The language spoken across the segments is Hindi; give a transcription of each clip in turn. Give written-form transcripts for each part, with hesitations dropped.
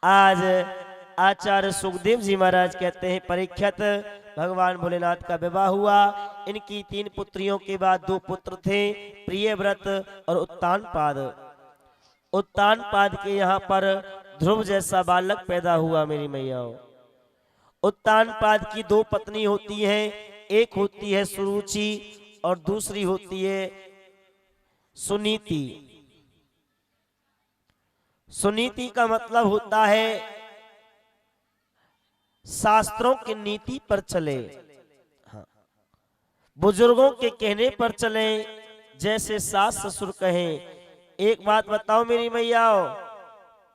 आज आचार्य सुखदेव जी महाराज कहते हैं, परीक्षित भगवान भोलेनाथ का विवाह हुआ। इनकी 3 पुत्रियों के बाद 2 पुत्र थे, प्रियव्रत और उत्तानपाद। उत्तानपाद के यहाँ पर ध्रुव जैसा बालक पैदा हुआ मेरी मैयाओं। उत्तानपाद की 2 पत्नी होती हैं, एक होती है सुरुचि और दूसरी होती है सुनीति। सुनीति का मतलब होता है शास्त्रों की नीति पर चले, हाँ, बुजुर्गों के कहने पर चले, जैसे सास ससुर कहें। एक बात बताओ मेरी मैयाओ,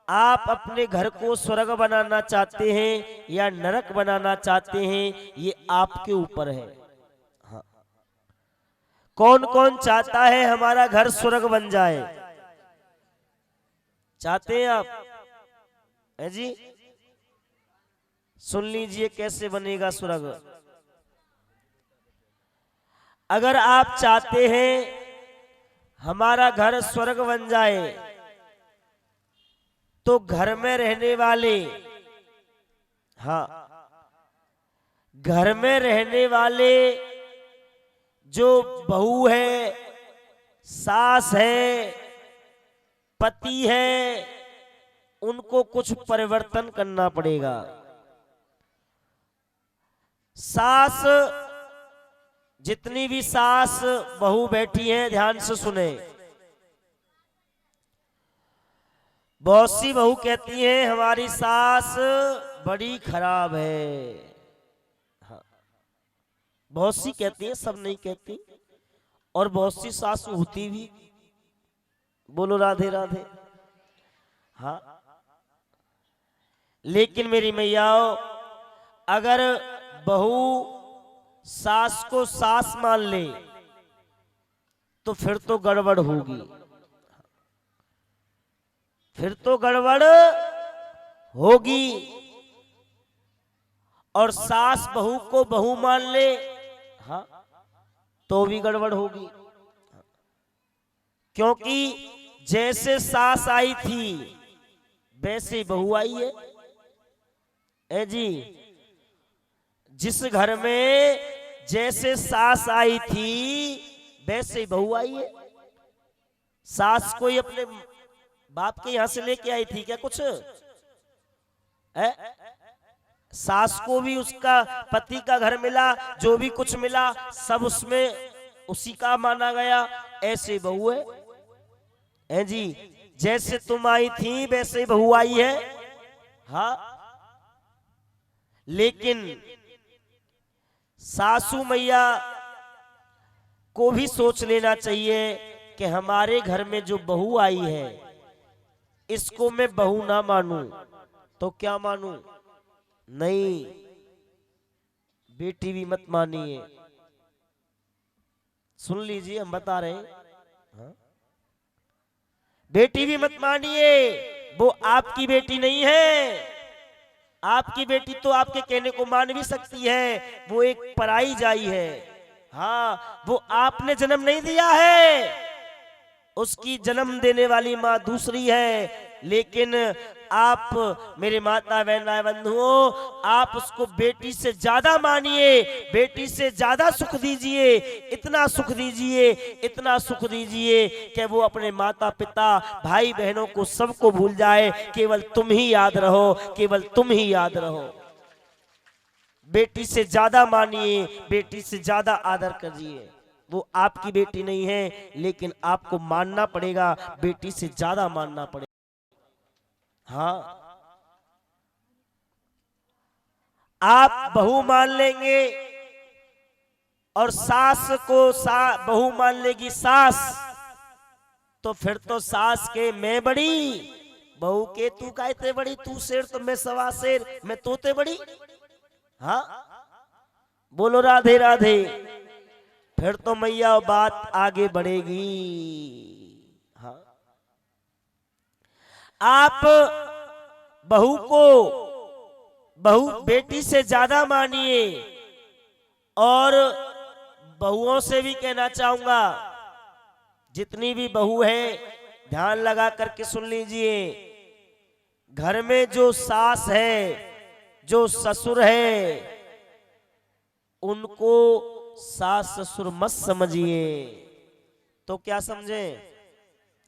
आप अपने घर को स्वर्ग बनाना चाहते हैं या नरक बनाना चाहते हैं, ये आपके ऊपर है। हाँ। कौन कौन चाहता है हमारा घर स्वर्ग बन जाए? चाहते हैं आप? है जी? सुन लीजिए कैसे बनेगा स्वर्ग। अगर आप चाहते हैं हमारा घर स्वर्ग बन जाए, तो घर में रहने वाले, हाँ, घर में रहने वाले जो बहू है, सास है, पति है, उनको कुछ परिवर्तन करना पड़ेगा। सास, जितनी भी सास बहू बैठी हैं ध्यान से सुने। बहुत सी बहू कहती हैं हमारी सास बड़ी खराब है, हाँ, बहुत सी कहती हैं, सब नहीं कहती। और बहुत सी सास होती भी, बोलो राधे राधे। हाँ, लेकिन मेरी मैयाओ, अगर बहू सास को सास मान ले तो फिर तो गड़बड़ होगी, फिर तो गड़बड़ होगी। और सास बहू को बहू मान ले, हाँ, तो भी गड़बड़ होगी। क्योंकि जैसे सास आई थी वैसे बहू आई है। ए जी, जिस घर में जैसे सास आई थी वैसे ही बहू आई है। सास कोई अपने बाप के यहां से लेके आई थी क्या कुछ? सास को भी उसका पति का घर मिला, जो भी कुछ मिला सब उसमें उसी का माना गया। ऐसे बहू है जी, जैसे तुम आई थी वैसे ही बहू आई है। हाँ, लेकिन सासू मैया को भी सोच लेना चाहिए कि हमारे घर में जो बहू आई है इसको मैं बहू ना मानूं तो क्या मानूं? नहीं, बेटी भी मत मानिए। सुन लीजिए, हम बता रहे हैं, हाँ? बेटी भी मत मानिए, वो आपकी बेटी नहीं है। आपकी बेटी तो आपके कहने को मान भी सकती है, वो एक पराई जाई है। हाँ, वो आपने जन्म नहीं दिया है, उसकी जन्म देने वाली माँ दूसरी है। लेकिन आप मेरे माता बहन बंधुओं, आप उसको बेटी से ज्यादा मानिए, बेटी से ज्यादा सुख दीजिए, इतना सुख दीजिए, इतना सुख दीजिए कि वो अपने माता पिता भाई बहनों को सबको भूल जाए, केवल तुम ही याद रहो, केवल तुम ही याद रहो। बेटी से ज्यादा मानिए, बेटी से ज्यादा आदर करिए। वो आपकी बेटी नहीं है, लेकिन आपको मानना पड़ेगा, बेटी से ज्यादा मानना पड़ेगा। हाँ, आप बहू मान लेंगे और सास को बहू मान लेगी सास, तो फिर तो सास के मैं बड़ी, बहू के तू कहते बड़ी, तू शेर तो मैं सवा शेर, मैं तोते बड़ी। हाँ, बोलो राधे राधे। फिर तो मैया बात आगे बढ़ेगी। हाँ, आप बहू को बहू बेटी से ज्यादा मानिए। और बहुओं से भी कहना चाहूंगा, जितनी भी बहू है ध्यान लगा करके सुन लीजिए, घर में जो सास है, जो ससुर है, उनको सास ससुर मत समझिए। तो क्या समझे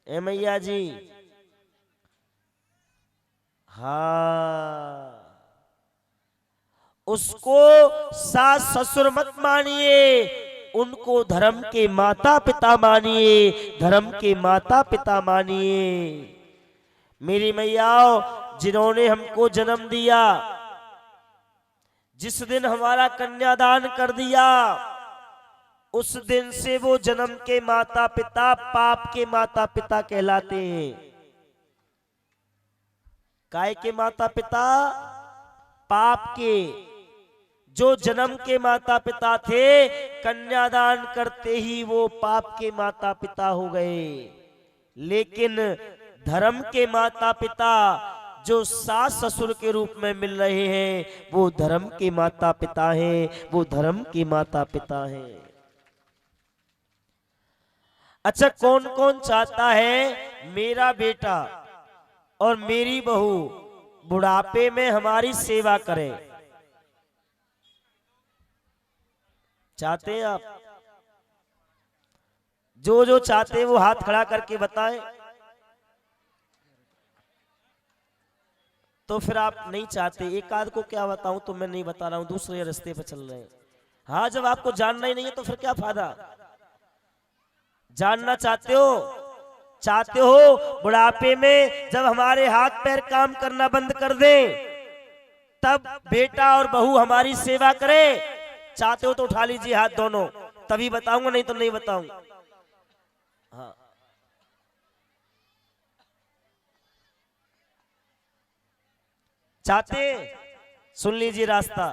ए मैया जी? हाँ, उसको सास ससुर मत मानिए, उनको धर्म के माता पिता मानिए, धर्म के माता पिता मानिए। मेरी मैयाओ, जिन्होंने हमको जन्म दिया, जिस दिन हमारा कन्यादान कर दिया, उस दिन से वो जन्म के माता पिता पाप के माता पिता कहलाते हैं। काय के माता पिता? पाप के। जो जन्म के माता पिता थे, कन्यादान करते ही वो पाप के माता पिता हो गए। लेकिन धर्म के माता पिता जो सास ससुर के रूप में मिल रहे हैं, वो धर्म के माता पिता हैं, वो धर्म के माता पिता हैं। अच्छा, कौन कौन चाहता है मेरा बेटा और मेरी बहू बुढ़ापे में हमारी सेवा करे? चाहते हैं आप? जो जो चाहते हैं वो हाथ खड़ा करके बताएं। तो फिर आप नहीं चाहते। एक आध को क्या बताऊं, तो मैं नहीं बता रहा हूं, दूसरे रास्ते पर चल रहे हैं। हाँ, जब आपको जानना ही नहीं है तो फिर क्या फायदा? जानना चाहते हो? चाहते हो बुढ़ापे में जब हमारे हाथ पैर काम करना बंद कर दे, तब बेटा और बहू हमारी सेवा करे? चाहते हो तो उठा लीजिए हाथ दोनों, तभी बताऊंगा, नहीं तो नहीं बताऊंगा। हाँ, चाहते? सुन लीजिए रास्ता।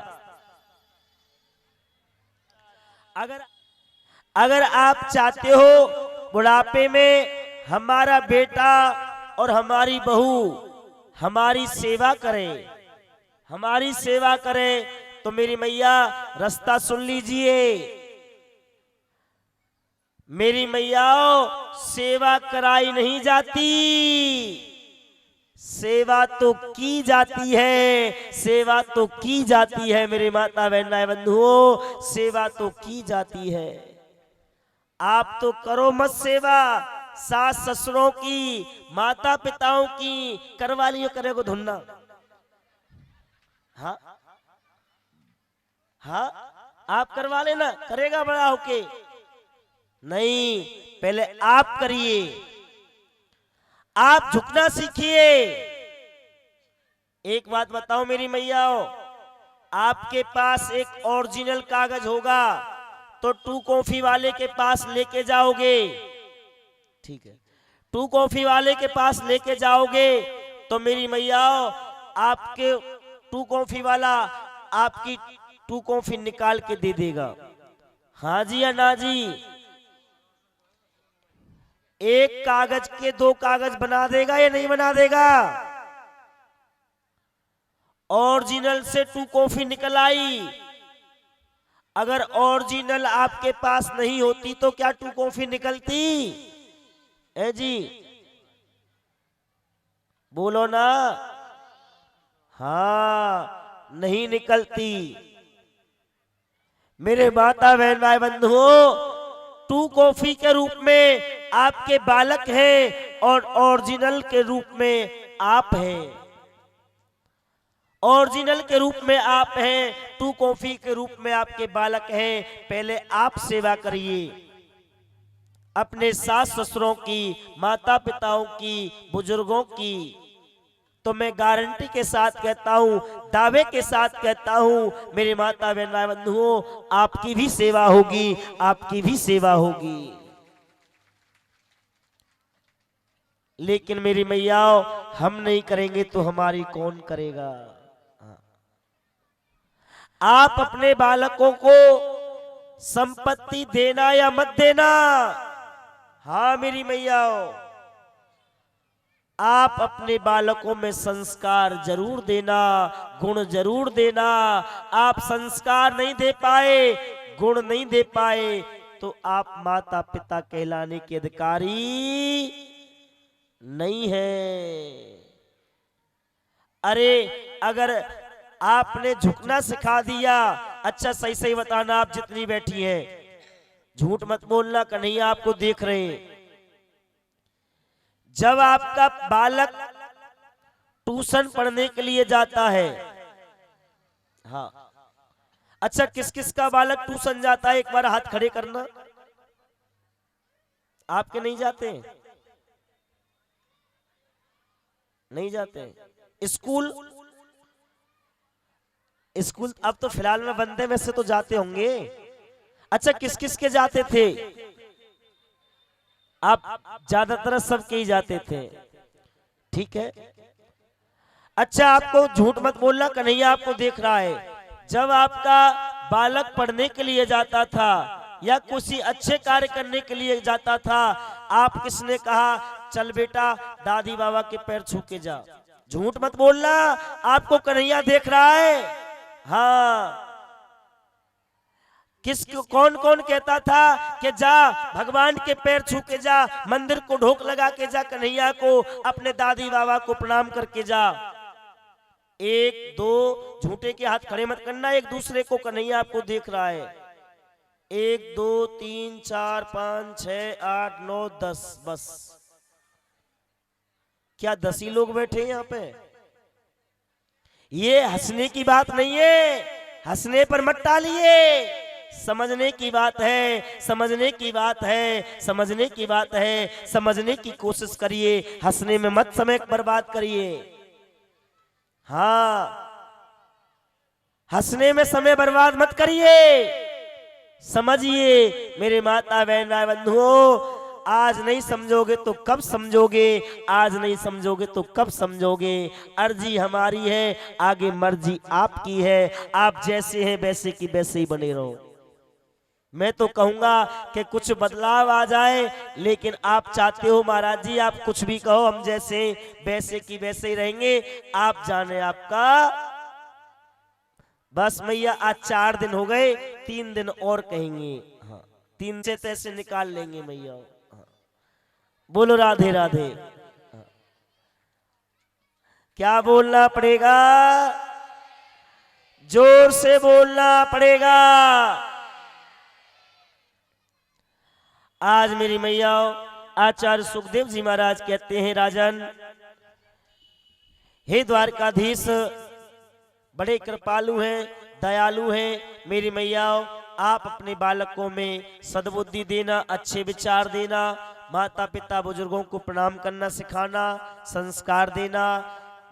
अगर आप चाहते हो बुढ़ापे में हमारा बेटा और हमारी बहू हमारी सेवा करे, हमारी सेवा करे, तो मेरी मैया रास्ता सुन लीजिए। मेरी मैयाओ, सेवा कराई नहीं जाती, सेवा तो की जाती है, सेवा तो की जाती है। मेरे माता बहना बंधुओं, सेवा तो की जाती है। आप तो करो मत सेवा, सास ससुरों की, माता पिताओं की करवा लियो, करेगो धुन्ना। हाँ हाँ, आप करवा लेना, करेगा बड़ा होके? नहीं, पहले आप करिए, आप झुकना सीखिए। एक बात बताओ मेरी मैयाओ, आपके पास एक ओरिजिनल कागज होगा तो टू कॉफी वाले के पास लेके जाओगे, ठीक है? टू कॉफी वाले के पास लेके जाओगे तो मेरी मैयाओ, आपके टू कॉफी वाला आपकी टू कॉफी निकाल के दे देगा। हाँ जी या ना जी? एक कागज के दो कागज बना देगा या नहीं बना देगा? ओरिजिनल से टू कॉफी निकल आई, अगर ओरिजिनल आपके पास नहीं होती तो क्या टू कॉफी निकलती? है जी, बोलो ना। हाँ, नहीं निकलती। मेरे माता बहन भाई बंधुओं, टू कॉफी के रूप में आपके बालक हैं और ओरिजिनल के रूप में आप हैं। ओरिजिनल के रूप में आप हैं, टू कॉफी के रूप में आपके बालक हैं। पहले आप सेवा करिए अपने सास ससुरों की, माता पिताओं की, बुजुर्गों की। तो मैं गारंटी के साथ कहता हूं, दावे के साथ कहता हूं, मेरे माता बहन बंधुओं, आपकी भी सेवा होगी, आपकी भी सेवा होगी। लेकिन मेरी मैयाओ, हम नहीं करेंगे तो हमारी कौन करेगा? आप अपने बालकों को संपत्ति देना या मत देना? हाँ मेरी मैयाओ, आप अपने बालकों में संस्कार जरूर देना, गुण जरूर देना। आप संस्कार नहीं दे पाए, गुण नहीं दे पाए, तो आप माता पिता कहलाने के अधिकारी नहीं है। अरे अगर आपने झुकना सिखा दिया, अच्छा सही सही बताना, आप जितनी बैठी हैं, झूठ मत बोलना, कन्हैया आपको देख रहे हैं। जब आपका बालक ट्यूशन पढ़ने के लिए जाता है, हाँ, अच्छा किस किस का बालक ट्यूशन जाता है, एक बार हाथ खड़े करना। आपके नहीं जाते? नहीं जाते। स्कूल स्कूल अब तो फिलहाल में बंद है, वैसे तो जाते होंगे। अच्छा किस किस के जाते थे? आप ज्यादातर सबके ही जाते थे, ठीक है। अच्छा आपको झूठ मत बोलना, कन्हैया आपको देख रहा है। जब आपका बालक पढ़ने के लिए जाता था या किसी अच्छे कार्य करने के लिए जाता था, आप किसने कहा चल बेटा दादी बाबा के पैर छू के जा? झूठ मत बोलना, आपको कन्हैया देख रहा है। हाँ, कौन कौन कहता था कि जा भगवान के पैर छू के जा, मंदिर को ढोक लगा के जा, कन्हैया को अपने दादी बाबा को प्रणाम करके जा। एक दो झूठे के हाथ खड़े मत करना, एक दूसरे को, कन्हैया आपको देख रहा है। 1 2 3 4 5 6 8 9 10, बस क्या 10 ही लोग बैठे हैं यहाँ पे? ये हंसने की बात नहीं है, हंसने पर मत टालिए, समझने की बात है, समझने की बात है, समझने की बात है, समझने की कोशिश करिए, हंसने में मत समय बर्बाद करिए। हाँ, हंसने में समय बर्बाद मत करिए, समझिए मेरे माता बहन भाई बंधुओं। आज नहीं समझोगे तो कब समझोगे, आज नहीं समझोगे तो कब समझोगे। अर्जी हमारी है, आगे मर्जी आपकी है। आप जैसे हैं वैसे की वैसे ही बने रहो। मैं तो कहूंगा कि कुछ बदलाव आ जाए, लेकिन आप चाहते हो महाराज जी आप कुछ भी कहो, हम जैसे वैसे की वैसे ही रहेंगे। आप जाने आपका, बस मैया आज 4 दिन हो गए, 3 दिन और कहेंगे। हाँ, 3 से तैसे निकाल लेंगे मैया। हाँ, बोलो राधे राधे। हाँ, क्या बोलना पड़ेगा? जोर से बोलना पड़ेगा। आज मेरी मैया आचार्य सुखदेव जी महाराज कहते हैं, राजन हे द्वारकाधीश बड़े कृपालु हैं, दयालु हैं। मेरी मैया आप अपने बालकों में सद्बुद्धि देना, अच्छे विचार देना, माता पिता बुजुर्गों को प्रणाम करना सिखाना, संस्कार देना।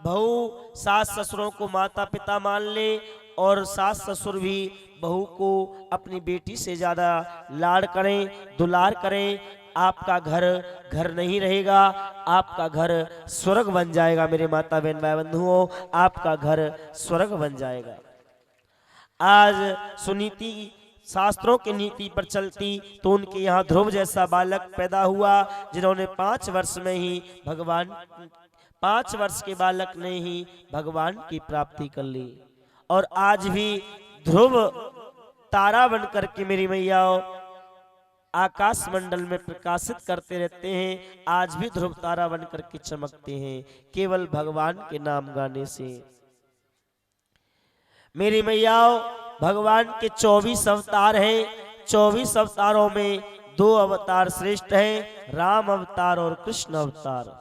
बहू सास ससुरों को माता पिता मान ले, और सास ससुर भी बहू को अपनी बेटी से ज्यादा लाड़ करें, दुलार करें। आपका घर घर नहीं रहेगा, आपका घर स्वर्ग बन जाएगा। मेरे माता बहन भाई बंधुओं, आपका घर स्वर्ग बन जाएगा। आज सुनीति शास्त्रों की नीति पर चलती तो उनके यहाँ ध्रुव जैसा बालक पैदा हुआ, जिन्होंने 5 वर्ष में ही 5 वर्ष के बालक ने ही भगवान की प्राप्ति कर ली। और आज भी ध्रुव तारा बनकर के मेरी मैया आकाश मंडल में प्रकाशित करते रहते हैं। आज भी ध्रुव तारा बनकर के चमकते हैं, केवल भगवान के नाम गाने से। मेरी मैया भगवान के 24 अवतार हैं। 24 अवतारों में 2 अवतार श्रेष्ठ हैं, राम अवतार और कृष्ण अवतार।